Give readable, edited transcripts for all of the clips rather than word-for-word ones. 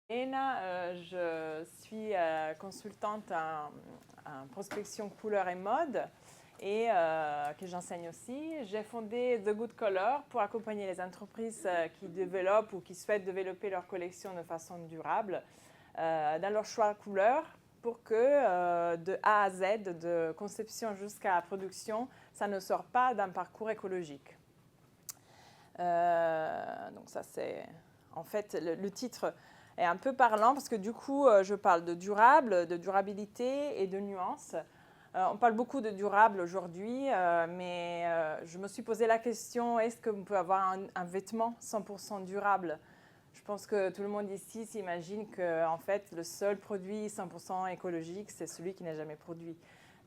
Je suis consultante en prospection couleur et mode et que j'enseigne aussi. J'ai fondé The Good Color pour accompagner les entreprises qui développent ou qui souhaitent développer leur collection de façon durable dans leur choix de couleurs pour que de A à Z, de conception jusqu'à production, ça ne sort pas d'un parcours écologique. Donc ça c'est en fait le titre est un peu parlant parce que du coup je parle de durable, de durabilité et de nuances. On parle beaucoup de durable aujourd'hui, mais je me suis posé la question, est-ce qu'on peut avoir un vêtement 100% durable? Je pense que tout le monde ici s'imagine que en fait, le seul produit 100% écologique, c'est celui qui n'est jamais produit.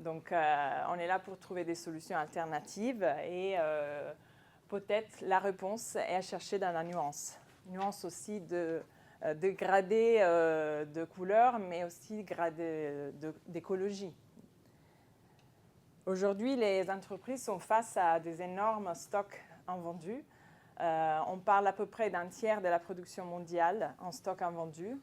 Donc on est là pour trouver des solutions alternatives et peut-être la réponse est à chercher dans la nuance. Nuance aussi de gradé de couleurs, mais aussi gradé d'écologie. Aujourd'hui, les entreprises sont face à des énormes stocks invendus. On parle à peu près d'un tiers de la production mondiale en stock invendu.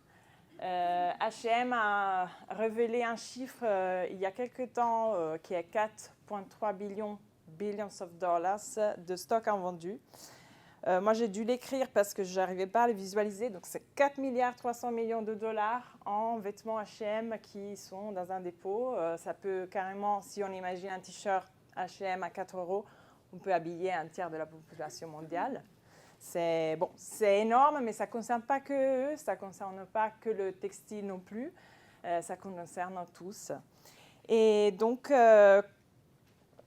H&M a révélé un chiffre il y a quelques temps qui est 4,3 billions of dollars de stock invendus. Moi, j'ai dû l'écrire parce que je n'arrivais pas à le visualiser. Donc, c'est 4 milliards 300 millions de dollars en vêtements H&M qui sont dans un dépôt. Ça peut carrément, si on imagine un t-shirt H&M à 4 euros, on peut habiller un tiers de la population mondiale. C'est énorme, mais ça ne concerne pas que eux, ça ne concerne pas que le textile non plus, ça concerne tous. Et donc,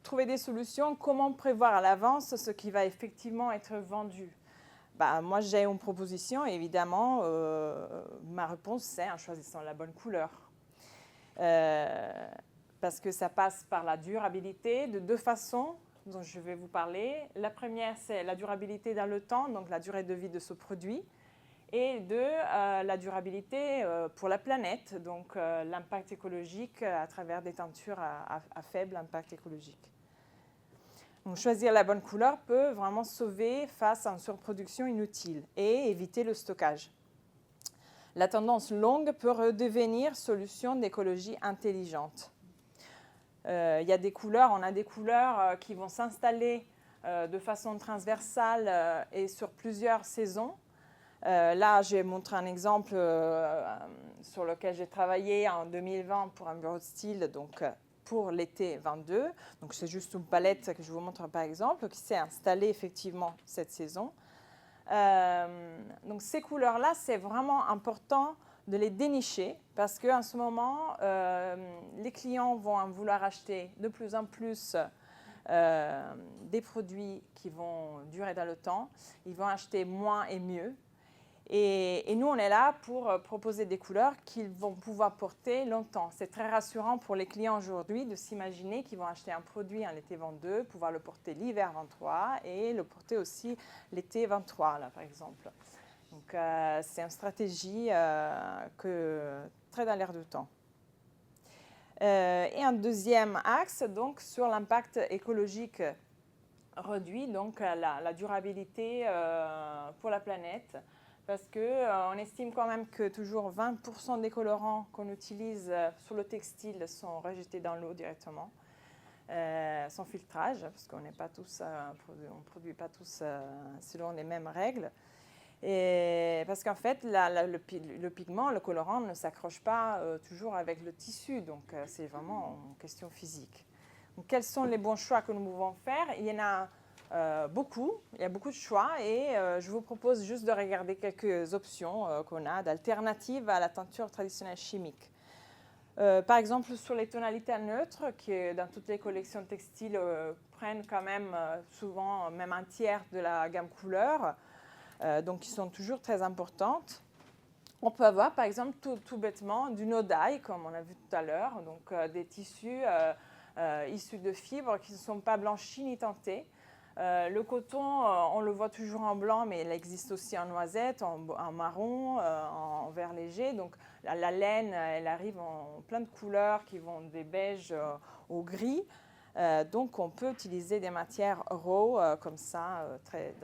trouver des solutions, comment prévoir à l'avance ce qui va effectivement être vendu. Moi, j'ai une proposition, et évidemment, ma réponse, c'est en choisissant la bonne couleur. Parce que ça passe par la durabilité de deux façons dont je vais vous parler. La première, c'est la durabilité dans le temps, donc la durée de vie de ce produit, et la durabilité pour la planète, donc l'impact écologique à travers des teintures à faible impact écologique. Donc, choisir la bonne couleur peut vraiment sauver face à une surproduction inutile et éviter le stockage. La tendance longue peut redevenir solution d'écologie intelligente. On a des couleurs qui vont s'installer de façon transversale et sur plusieurs saisons. Là, j'ai montré un exemple sur lequel j'ai travaillé en 2020 pour un bureau de style, donc pour l'été 22. Donc, c'est juste une palette que je vous montre par exemple, qui s'est installée effectivement cette saison. Donc, ces couleurs-là, c'est vraiment important de les dénicher parce qu'en ce moment, les clients vont en vouloir acheter de plus en plus des produits qui vont durer dans le temps. Ils vont acheter moins et mieux. Et nous, on est là pour proposer des couleurs qu'ils vont pouvoir porter longtemps. C'est très rassurant pour les clients aujourd'hui de s'imaginer qu'ils vont acheter un produit en été 22, pouvoir le porter l'hiver 23 et le porter aussi l'été 23, là, par exemple. Donc, c'est une stratégie très dans l'air du temps. Et un deuxième axe, donc, sur l'impact écologique réduit, donc la durabilité pour la planète. Parce qu'on estime quand même que toujours 20% des colorants qu'on utilise sur le textile sont rejetés dans l'eau directement, sans filtrage, parce qu'on n'est pas tous, on produit pas tous selon les mêmes règles. Et parce qu'en fait, le pigment, le colorant ne s'accroche pas toujours avec le tissu, donc c'est vraiment une question physique. Donc, quels sont les bons choix que nous pouvons faire? Il y en a beaucoup, il y a beaucoup de choix et je vous propose juste de regarder quelques options qu'on a d'alternatives à la teinture traditionnelle chimique. Par exemple, sur les tonalités neutres, qui dans toutes les collections textiles prennent quand même souvent même un tiers de la gamme couleur, donc qui sont toujours très importantes. On peut avoir par exemple tout bêtement du no-dye, comme on a vu tout à l'heure, donc des tissus issus de fibres qui ne sont pas blanchis ni teintés. Le coton, on le voit toujours en blanc, mais il existe aussi en noisette, en marron, en vert léger. Donc la laine, elle arrive en plein de couleurs qui vont des beiges au gris. Donc on peut utiliser des matières raw comme ça, très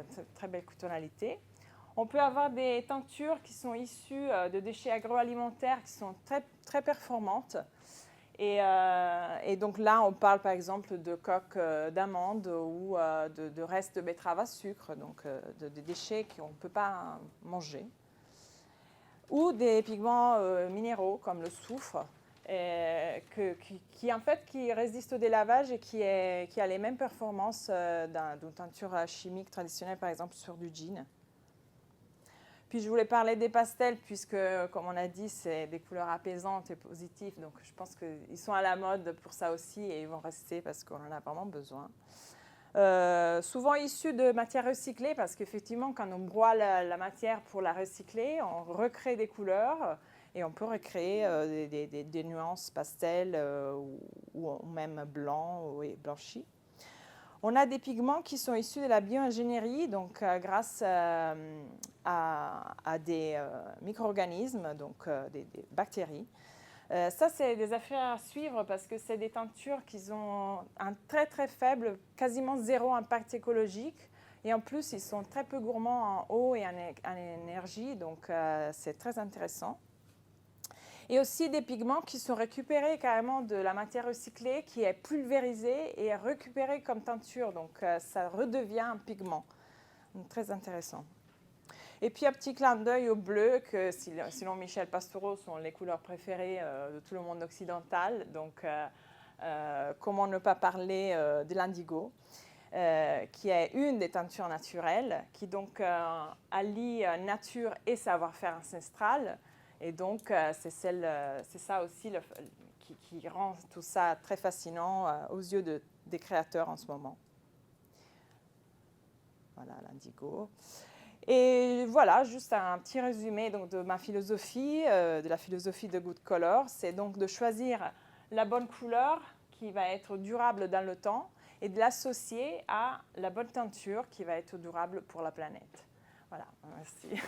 belle tonalité. On peut avoir des teintures qui sont issues de déchets agroalimentaires qui sont très, très performantes. Et donc là, on parle par exemple de coques d'amandes ou de restes de betterave à sucre, donc des déchets qu'on ne peut pas manger. Ou des pigments minéraux comme le soufre, qui en fait qui résiste au délavage et qui a les mêmes performances d'une teinture chimique traditionnelle, par exemple sur du jean. Puis je voulais parler des pastels puisque, comme on a dit, c'est des couleurs apaisantes et positives. Donc je pense qu'ils sont à la mode pour ça aussi et ils vont rester parce qu'on en a vraiment besoin. Souvent issus de matières recyclées parce qu'effectivement, quand on broie la matière pour la recycler, on recrée des couleurs et on peut recréer des nuances pastel ou même blanc et blanchi. On a des pigments qui sont issus de la bioingénierie, donc grâce à des micro-organismes, donc des bactéries. Ça, c'est des affaires à suivre parce que c'est des teintures qui ont un très très faible, quasiment zéro impact écologique. Et en plus, ils sont très peu gourmands en eau et en énergie, donc c'est très intéressant. Et aussi des pigments qui sont récupérés carrément de la matière recyclée, qui est pulvérisée et récupérée comme teinture. Donc ça redevient un pigment. Donc, très intéressant. Et puis un petit clin d'œil au bleu, que selon Michel Pastoureau sont les couleurs préférées de tout le monde occidental. Donc comment ne pas parler de l'indigo, qui est une des teintures naturelles, qui donc allie nature et savoir-faire ancestral. Et donc, c'est ça aussi qui rend tout ça très fascinant aux yeux des créateurs en ce moment. Voilà, l'indigo. Et voilà, juste un petit résumé donc, de ma philosophie, de la philosophie de Good Color. C'est donc de choisir la bonne couleur qui va être durable dans le temps et de l'associer à la bonne teinture qui va être durable pour la planète. Voilà, merci.